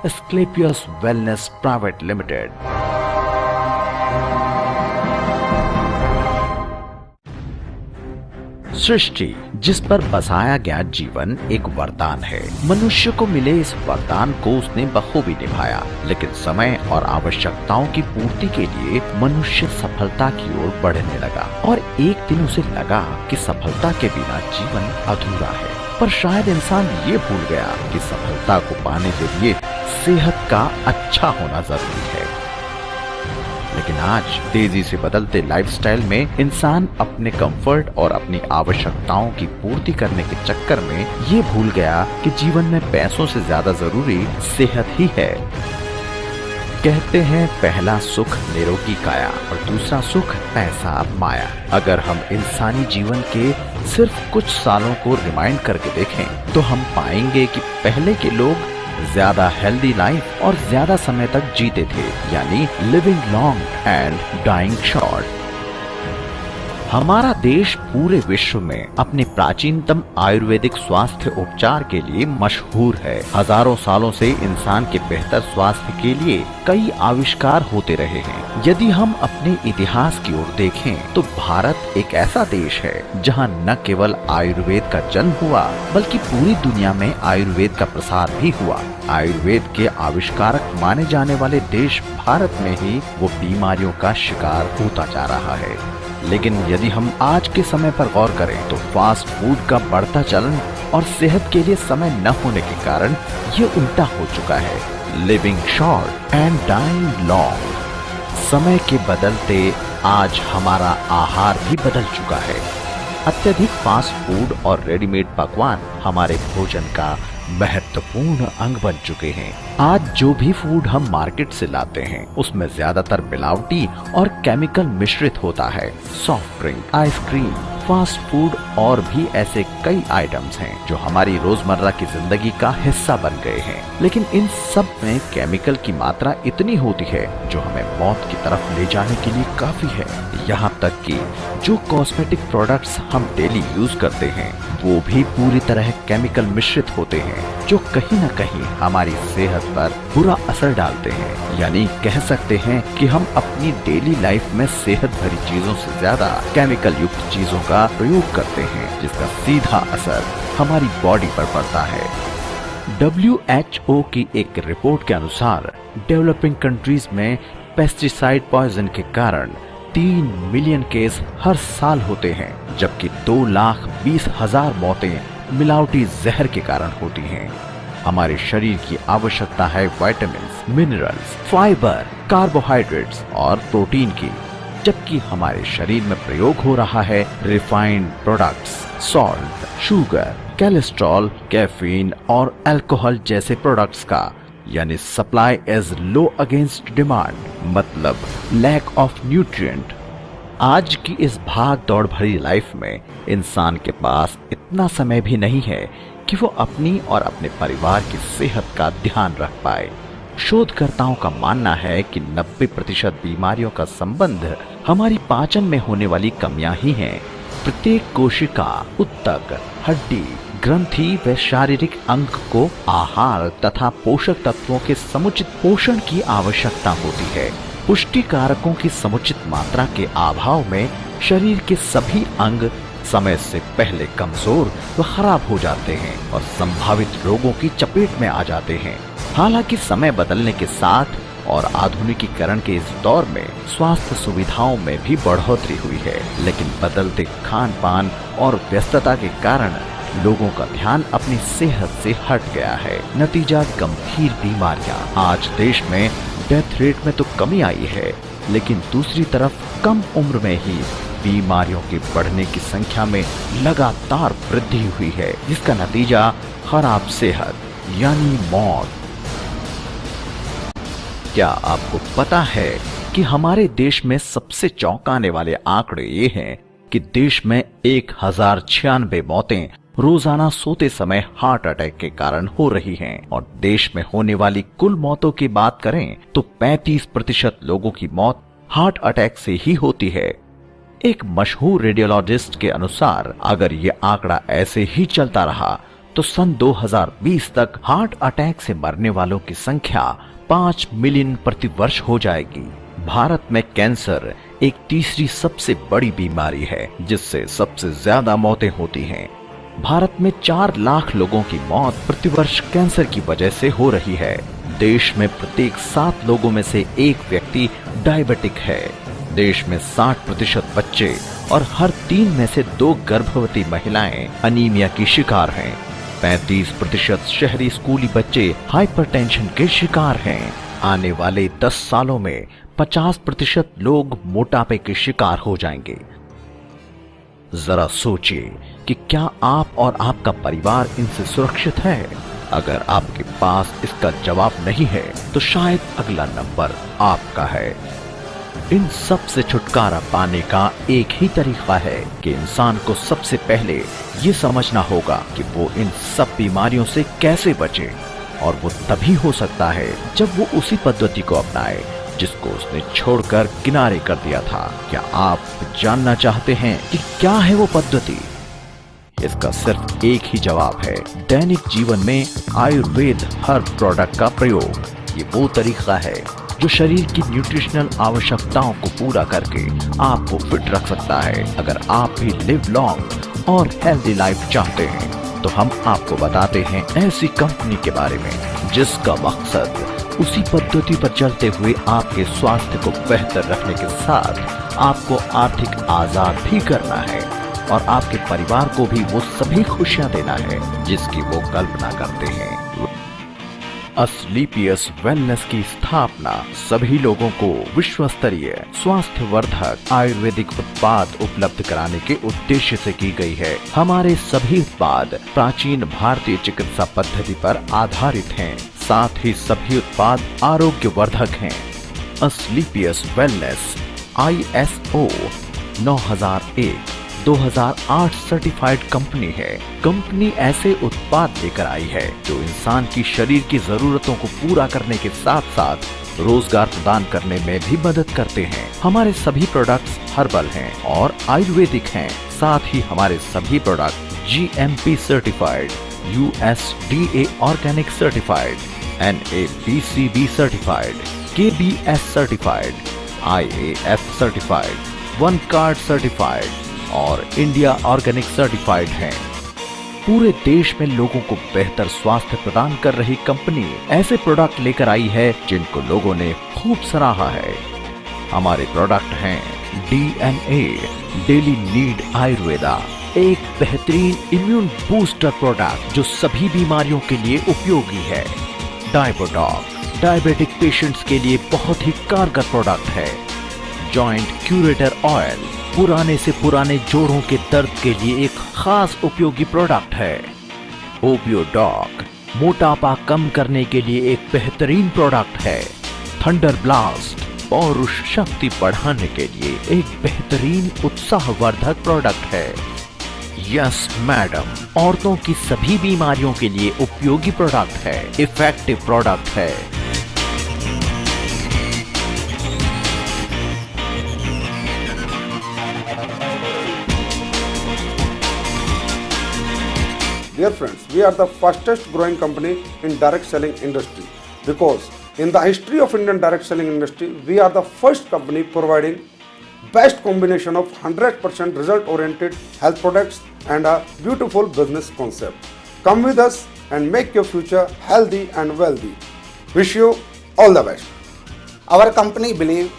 Asclepius wellness private limited. सृष्टि जिस पर बसाया गया जीवन एक वरदान है। मनुष्य को मिले इस वरदान को उसने बखूबी निभाया, लेकिन समय और आवश्यकताओं की पूर्ति के लिए मनुष्य सफलता की ओर बढ़ने लगा और एक दिन उसे लगा कि सफलता के बिना जीवन अधूरा है। पर शायद इंसान ये भूल गया कि सफलता को पाने के लिए सेहत का अच्छा होना जरूरी है। लेकिन आज तेजी से बदलते लाइफस्टाइल में इंसान अपने कंफर्ट और अपनी आवश्यकताओं की पूर्ति करने के चक्कर में ये भूल गया कि जीवन में पैसों से ज्यादा जरूरी सेहत ही है। कहते हैं पहला सुख निरोगी काया और दूसरा सुख पैसा माया। अगर हम इंसानी जीवन के सिर्फ कुछ सालों को रिमाइंड करके देखें तो हम पाएंगे कि पहले के लोग ज्यादा हेल्दी लाइफ और ज्यादा समय तक जीते थे, यानी living long and dying short. हमारा देश पूरे विश्व में अपने प्राचीनतम आयुर्वेदिक स्वास्थ्य उपचार के लिए मशहूर है। हजारों सालों से इंसान के बेहतर स्वास्थ्य के लिए कई आविष्कार होते रहे हैं। यदि हम अपने इतिहास की ओर देखें तो भारत एक ऐसा देश है जहां न केवल आयुर्वेद का जन्म हुआ बल्कि पूरी दुनिया में आयुर्वेद का प्रसार भी हुआ। आयुर्वेद के आविष्कारक माने जाने वाले देश भारत में ही वो बीमारियों का शिकार होता जा रहा है। लेकिन यदि हम आज के समय पर गौर करें तो फास्ट फूड का बढ़ता चलन और सेहत के लिए समय न होने के कारण ये उल्टा हो चुका है। Living short and dying long. समय के बदलते आज हमारा आहार भी बदल चुका है। अत्यधिक फास्ट फूड और रेडीमेड पकवान हमारे भोजन का महत्वपूर्ण अंग बन चुके हैं। आज जो भी फूड हम मार्केट से लाते हैं उसमें ज्यादातर मिलावटी और केमिकल मिश्रित होता है। Soft drink, ice cream, fast food और भी ऐसे कई आइटम्स हैं जो हमारी रोजमर्रा की जिंदगी का हिस्सा बन गए हैं। लेकिन इन सब में केमिकल की मात्रा इतनी होती है जो हमें मौत की तरफ ले जाने के लिए काफी है। यहाँ तक कि जो कॉस्मेटिक प्रोडक्ट्स हम डेली यूज करते हैं वो भी पूरी तरह केमिकल मिश्रित होते हैं जो कहीं न कहीं हमारी सेहत पर बुरा असर डालते हैं। यानी कह सकते हैं कि हम अपनी डेली लाइफ में सेहत भरी चीजों से ज्यादा केमिकल युक्त चीजों का प्रयोग करते हैं, जिसका सीधा असर हमारी बॉडी पर पड़ता है। WHO की एक रिपोर्ट के अनुसार डेवलपिंग कंट्रीज में पेस्टिसाइड पॉइजन के कारण 3 मिलियन केस हर साल होते हैं, जबकि 2,20,000 मौतें मिलावटी जहर के कारण होती हैं। हमारे शरीर की आवश्यकता है विटामिन्स, मिनरल्स, फाइबर, कार्बोहाइड्रेट्स और प्रोटीन की, जबकि हमारे शरीर में प्रयोग हो रहा है refined products, salt, sugar, cholesterol, caffeine और अल्कोहल जैसे प्रोडक्ट्स का। यानी supply is low against demand, मतलब लैक ऑफ न्यूट्रिएंट। आज की इस भाग दौड़ भरी लाइफ में इंसान के पास इतना समय भी नहीं है कि वो अपनी और अपने परिवार की सेहत का ध्यान रख पाए। शोधकर्ताओं का मानना है कि 90% बीमारियों का संबंध हमारी पाचन में होने वाली कमियां ही हैं। प्रत्येक कोशिका, उत्तक, हड्डी, ग्रंथि व शारीरिक अंग को आहार तथा पोषक तत्वों के समुचित पोषण की आवश्यकता होती है। पुष्टि कारकों की समुचित मात्रा के अभाव में शरीर के सभी अंग समय से पहले कमजोर व खराब हो जाते हैं और संभावित रोगों की चपेट में आ जाते हैं। हालांकि समय बदलने के साथ और आधुनिकीकरण के इस दौर में स्वास्थ्य सुविधाओं में भी बढ़ोतरी हुई है, लेकिन बदलते खान पान और व्यस्तता के कारण लोगों का ध्यान अपनी सेहत से हट गया है। नतीजा गंभीर बीमारियां। आज देश में डेथ रेट में तो कमी आई है, लेकिन दूसरी तरफ कम उम्र में ही बीमारियों के बढ़ने की संख्या में लगातार वृद्धि हुई है, जिसका नतीजा खराब सेहत यानी मौत। क्या आपको पता है कि हमारे देश में सबसे चौंकाने वाले आंकड़े ये हैं कि देश में 1096 मौतें रोजाना सोते समय हार्ट अटैक के कारण हो रही हैं और देश में होने वाली कुल मौतों की बात करें तो 35% लोगों की मौत हार्ट अटैक से ही होती है। एक मशहूर रेडियोलॉजिस्ट के अनुसार अगर ये आंकड़ा ऐसे ही चलता रहा तो सन 2020 तक हार्ट अटैक से मरने वालों की संख्या 5 मिलियन प्रति वर्ष हो जाएगी। भारत में कैंसर एक तीसरी सबसे बड़ी बीमारी है जिससे सबसे ज्यादा मौतें होती हैं। भारत में 4 लाख लोगों की मौत प्रतिवर्ष कैंसर की वजह से हो रही है। देश में प्रत्येक 7 लोगों में से एक व्यक्ति डायबिटिक है। देश में 60% बच्चे और हर 3 में से 2 गर्भवती महिलाएं अनीमिया की शिकार हैं। 35% शहरी स्कूली बच्चे हाइपरटेंशन के शिकार हैं। आने वाले 10 सालों में 50% लोग मोटापे के शिकार हो जाएंगे। जरा सोचिए कि क्या आप और आपका परिवार इनसे सुरक्षित है? अगर आपके पास इसका जवाब नहीं है तो शायद अगला नंबर आपका है। इन सब से छुटकारा पाने का एक ही तरीका है कि इंसान को सबसे पहले ये समझना होगा कि वो इन सब बीमारियों से कैसे बचे, और वो तभी हो सकता है जब वो उसी पद्धति को अपनाए जिसको उसने छोड़कर किनारे कर दिया था। क्या आप जानना चाहते हैं कि क्या है वो पद्धति? इसका सिर्फ एक ही जवाब है, दैनिक जीवन में आयुर्वेद हर्ब प्रोडक्ट का प्रयोग। ये वो तरीका है जो शरीर की न्यूट्रिशनल आवश्यकताओं को पूरा करके आपको फिट रख सकता है। अगर आप भी लिव लॉन्ग और हेल्दी लाइफ चाहते हैं तो हम आपको बताते हैं ऐसी कंपनी के बारे में जिसका मकसद उसी पद्धति पर चलते हुए आपके स्वास्थ्य को बेहतर रखने के साथ आपको आर्थिक आजाद भी करना है और आपके परिवार को भी वो सभी खुशियां देना है जिसकी वो कल्पना करते हैं। अस्क्लेपियस वेलनेस की स्थापना सभी लोगों को विश्व स्तरीय स्वास्थ्यवर्धक आयुर्वेदिक उत्पाद उपलब्ध कराने के उद्देश्य से की गई है। हमारे सभी उत्पाद प्राचीन भारतीय चिकित्सा पद्धति पर आधारित हैं, साथ ही सभी उत्पाद आरोग्यवर्धक हैं। अस्क्लेपियस वेलनेस ISO 9001 2008 सर्टिफाइड कंपनी है। कंपनी ऐसे उत्पाद लेकर आई है जो इंसान की शरीर की जरूरतों को पूरा करने के साथ साथ रोजगार प्रदान करने में भी मदद करते हैं। हमारे सभी प्रोडक्ट्स हर्बल हैं और आयुर्वेदिक हैं। साथ ही हमारे सभी product GMP certified, USDA organic certified, NABCB certified, KBS certified, IAF certified, one card certified और इंडिया ऑर्गेनिक सर्टिफाइड हैं। पूरे देश में लोगों को बेहतर स्वास्थ्य प्रदान कर रही कंपनी ऐसे प्रोडक्ट लेकर आई है जिनको लोगों ने खूब सराहा है। हमारे प्रोडक्ट हैं DNA डेली नीड आयुर्वेदा, एक बेहतरीन इम्यून बूस्टर प्रोडक्ट जो सभी बीमारियों के लिए उपयोगी है। डायबोडॉक डायबिटिक पेशेंट्स के लिए बहुत ही कारगर प्रोडक्ट है। जॉइंट क्यूरेटर ऑयल पुराने से पुराने जोड़ों के दर्द के लिए एक खास उपयोगी प्रोडक्ट है। ओपियोडॉक मोटापा कम करने के लिए एक बेहतरीन प्रोडक्ट है। थंडर ब्लास्ट पौरुष शक्ति बढ़ाने के लिए एक बेहतरीन उत्साहवर्धक प्रोडक्ट है। यस मैडम, औरतों की सभी बीमारियों के लिए उपयोगी प्रोडक्ट है, इफेक्टिव प्रोडक्ट है। Dear friends, we are the fastest growing company in direct selling industry because in the history of Indian direct selling industry, we are the first company providing best combination of 100% result oriented health products and a beautiful business concept. Come with us and make your future healthy and wealthy. Wish you all the best. Our company believes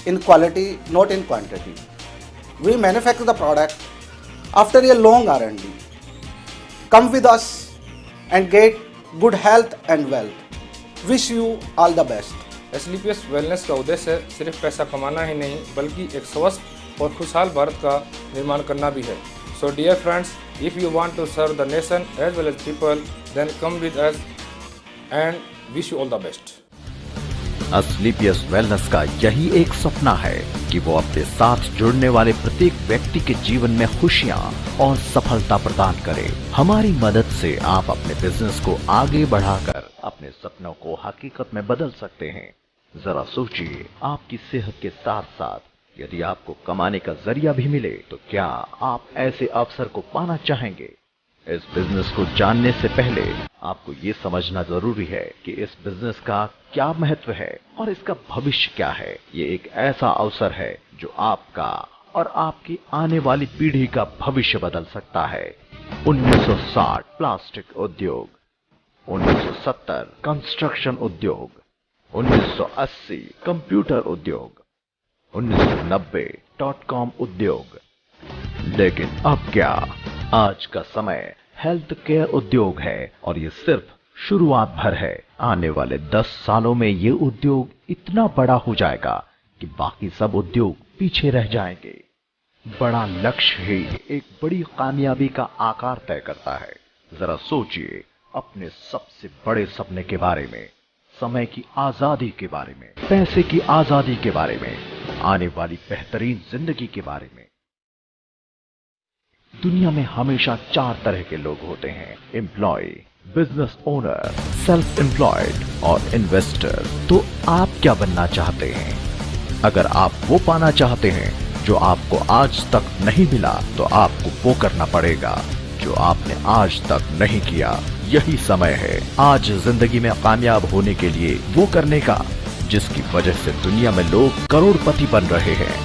in quality, not in quantity. We manufacture the product after a long R&D. Come with us and get good health and wealth. Wish you all the best. Asclepius wellness का उद्देश्य सिर्फ पैसा कमाना ही नहीं बल्कि एक स्वस्थ और खुशहाल भारत का निर्माण करना भी है। So dear friends, if you want to serve the nation as well as people, then come with us and wish you all the best. Asclepius wellness का यही एक सपना है कि वो अपने साथ जुड़ने वाले प्रत्येक व्यक्ति के जीवन में खुशियां और सफलता प्रदान करे। हमारी मदद से आप अपने बिजनेस को आगे बढ़ाकर अपने सपनों को हकीकत में बदल सकते हैं। जरा सोचिए, आपकी सेहत के साथ साथ यदि आपको कमाने का जरिया भी मिले तो क्या आप ऐसे अवसर को पाना चाहेंगे? इस बिजनेस को जानने से पहले आपको ये समझना जरूरी है कि इस बिजनेस का क्या महत्व है और इसका भविष्य क्या है। ये एक ऐसा अवसर है जो आपका और आपकी आने वाली पीढ़ी का भविष्य बदल सकता है। 1960 प्लास्टिक उद्योग, 1970 कंस्ट्रक्शन उद्योग, 1980 कंप्यूटर उद्योग, 1990 .com उद्योग। लेकिन अब क्या? आज का समय हेल्थ केयर उद्योग है और ये सिर्फ शुरुआत भर है। आने वाले 10 सालों में ये उद्योग इतना बड़ा हो जाएगा कि बाकी सब उद्योग पीछे रह जाएंगे। बड़ा लक्ष्य ही एक बड़ी कामयाबी का आकार तय करता है। जरा सोचिए अपने सबसे बड़े सपने के बारे में, समय की आजादी के बारे में, पैसे की आजादी के बारे में, आने वाली बेहतरीन जिंदगी के बारे में। दुनिया में हमेशा 4 तरह के लोग होते हैं: employ, business owner, self employed और इन्वेस्टर। तो आप क्या बनना चाहते हैं? अगर आप वो पाना चाहते हैं जो आपको आज तक नहीं मिला, तो आपको वो करना पड़ेगा जो आपने आज तक नहीं किया। यही समय है आज जिंदगी में कामयाब होने के लिए वो करने का जिसकी वजह से दुनिया में लोग करोड़पति बन रहे हैं।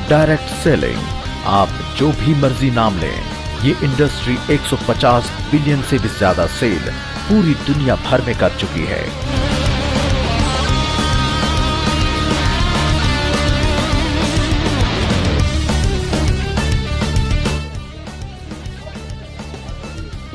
Direct selling. आप जो भी मर्जी नाम लें, ये इंडस्ट्री 150 बिलियन से भी ज्यादा सेल पूरी दुनिया भर में कर चुकी है।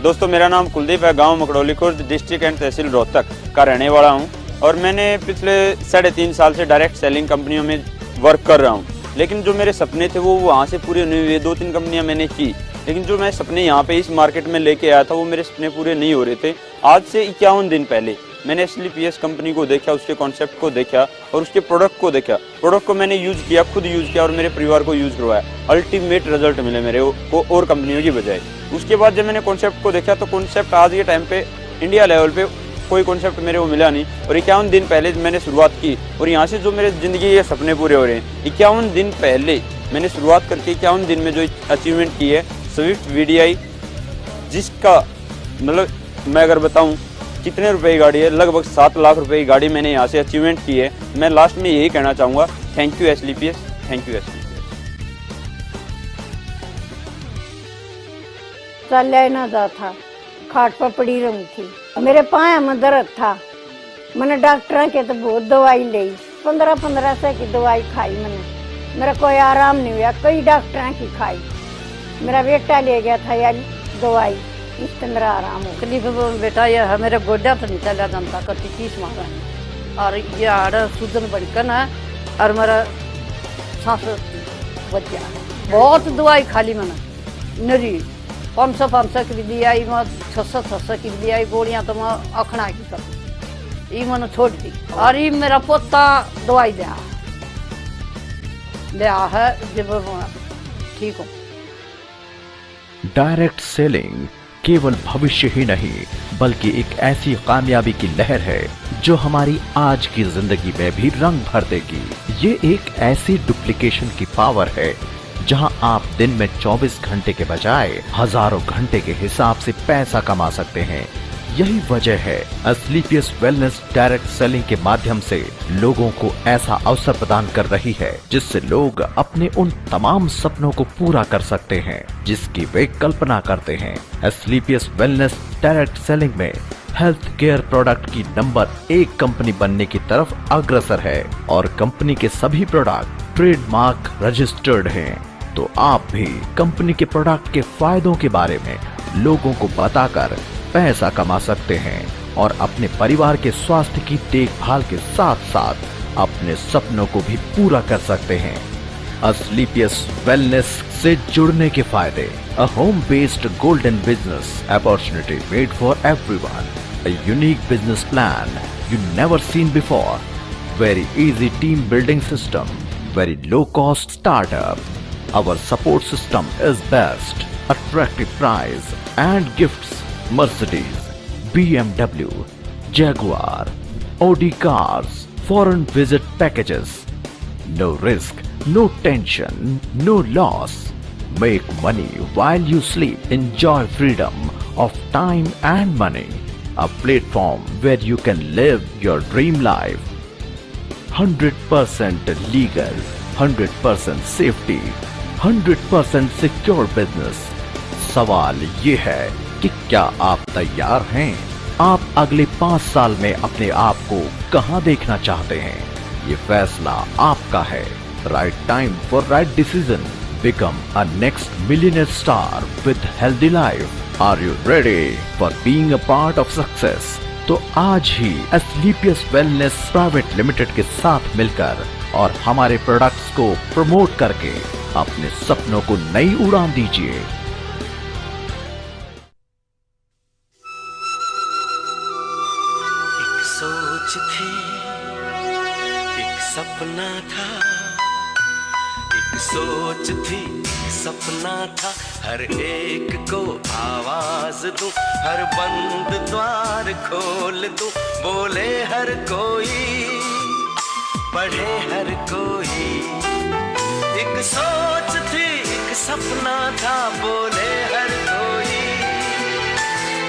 दोस्तों, मेरा नाम कुलदीप है। गांव मकड़ौली खुर्द, डिस्ट्रिक्ट एंड तहसील रोहतक का रहने वाला हूं और मैंने पिछले 3.5 साल से डायरेक्ट सेलिंग कंपनियों में वर्क कर रहा हूं। लेकिन जो मेरे सपने थे वो वहां से पूरे नहीं हुए। 2-3 कंपनियां मैंने की, लेकिन जो मैं सपने यहाँ पे इस मार्केट में लेके आया था वो मेरे सपने पूरे नहीं हो रहे थे। आज से 51 दिन पहले मैंने SLPS कंपनी को देखा, उसके कॉन्सेप्ट को देखा और उसके प्रोडक्ट को देखा। प्रोडक्ट को मैंने यूज किया, खुद यूज किया और मेरे परिवार को यूज करवाया। अल्टीमेट रिजल्ट मिले मेरे को और कंपनियों की बजाय। उसके बाद जब मैंने कॉन्सेप्ट को देखा तो कॉन्सेप्ट आज के टाइम पे इंडिया लेवल पे कोई कॉन्सेप्ट मेरे को मिला नहीं। और 51 दिन पहले मैंने शुरुआत की और यहाँ से जो मेरे जिंदगी के सपने पूरे हो रहे हैं। 51 दिन पहले मैंने शुरुआत करके 51 दिन में जो अचीवमेंट की है, स्विफ्ट VDI, जिसका मतलब मैं अगर बताऊं कितने रुपए की गाड़ी है, लगभग 7 लाख रुपए की गाड़ी मैंने यहाँ से अचीवमेंट की है। मैं लास्ट में यही कहना चाहूँगा, thank you SLPS, thank you SLPS। चल ना जा था, खाट पर पड़ी रही थी, मेरे पाँव में दर्द था। मैंने डॉक्टर के तो बहुत दवाई ली, 1500 की दवाई खाई मैंने, मेरा कोई आराम नहीं हुआ। कई डॉक्टर की खाई, मेरा बेटा ले गया था यार दवाई, इससे मेरा आराम हो। तकलीफ बेटा ये है, मेरे गोड्या तो नहीं चला जानता, कति 30 मारा और ये आड़ सूजन बढ़कर ना और मेरा सांस बच गया। बहुत दवाई खा ली मैंने, नरी 500 की भी आई, मैं 600 की भी आई गोलियां, तो मैं अखड़ा की कर ये मैंने छोड़ दी। और ये मेरा पोता दवाई दिया है जब ठीक हो। डायरेक्ट सेलिंग केवल भविष्य ही नहीं बल्कि एक ऐसी कामयाबी की लहर है जो हमारी आज की जिंदगी में भी रंग भर देगी। ये एक ऐसी डुप्लीकेशन की पावर है जहां आप दिन में 24 घंटे के बजाय हजारों घंटे के हिसाब से पैसा कमा सकते हैं। यही वजह है SLPS वेलनेस डायरेक्ट सेलिंग के माध्यम से लोगों को ऐसा अवसर प्रदान कर रही है जिससे लोग अपने उन तमाम सपनों को पूरा कर सकते हैं जिसकी वे कल्पना करते हैं। SLPS वेलनेस डायरेक्ट सेलिंग में हेल्थ केयर प्रोडक्ट की नंबर 1 कंपनी बनने की तरफ अग्रसर है और कंपनी के सभी प्रोडक्ट ट्रेडमार्क रजिस्टर्ड हैं। तो आप भी कंपनी के प्रोडक्ट के फायदों के बारे में लोगों को बताकर पैसा कमा सकते हैं और अपने परिवार के स्वास्थ्य की देखभाल के साथ साथ अपने सपनों को भी पूरा कर सकते हैं। SLPS वेलनेस से जुड़ने के फायदे: a home based golden business opportunity made for everyone, a unique business plan you never seen before, very easy team building system, very low cost startup, our support system is best, attractive price and gifts: Mercedes, BMW, Jaguar, Audi cars, foreign visit packages, no risk, no tension, no loss, Make money while you sleep. Enjoy freedom of time and money. A platform where you can live your dream life. 100% legal, 100% safety, 100% secure business. सवाल ये है कि क्या आप तैयार हैं? आप अगले 5 साल में अपने आप को कहां देखना चाहते हैं? ये फैसला आपका है. Right time for right decision. Become a next millionaire star with healthy life. Are you ready for being a part of success? तो आज ही एस्क्लेपियस वेलनेस प्राइवेट लिमिटेड के साथ मिलकर और हमारे प्रोडक्ट्स को प्रमोट करके अपने सपनों को नई उड़ान दीजिए. एक सोच थी, एक सपना था, एक सोच थी, एक सपना था, हर एक को आवाज दूं, हर बंद द्वार खोल दूं, बोले हर कोई, पढ़े हर कोई. एक सोच थी, एक सपना था, बोले हर कोई,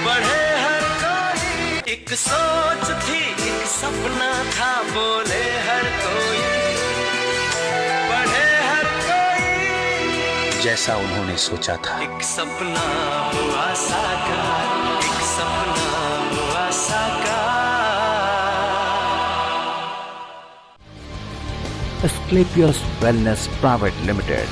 पढ़े हर कोई. एक सोच थी, एक सपना था, बोले हर कोई, पढ़े हर कोई. जैसा उन्होंने सोचा था. एक सपना हुआ साकार, एक सपना हुआ साकार. Asclepius wellness private limited.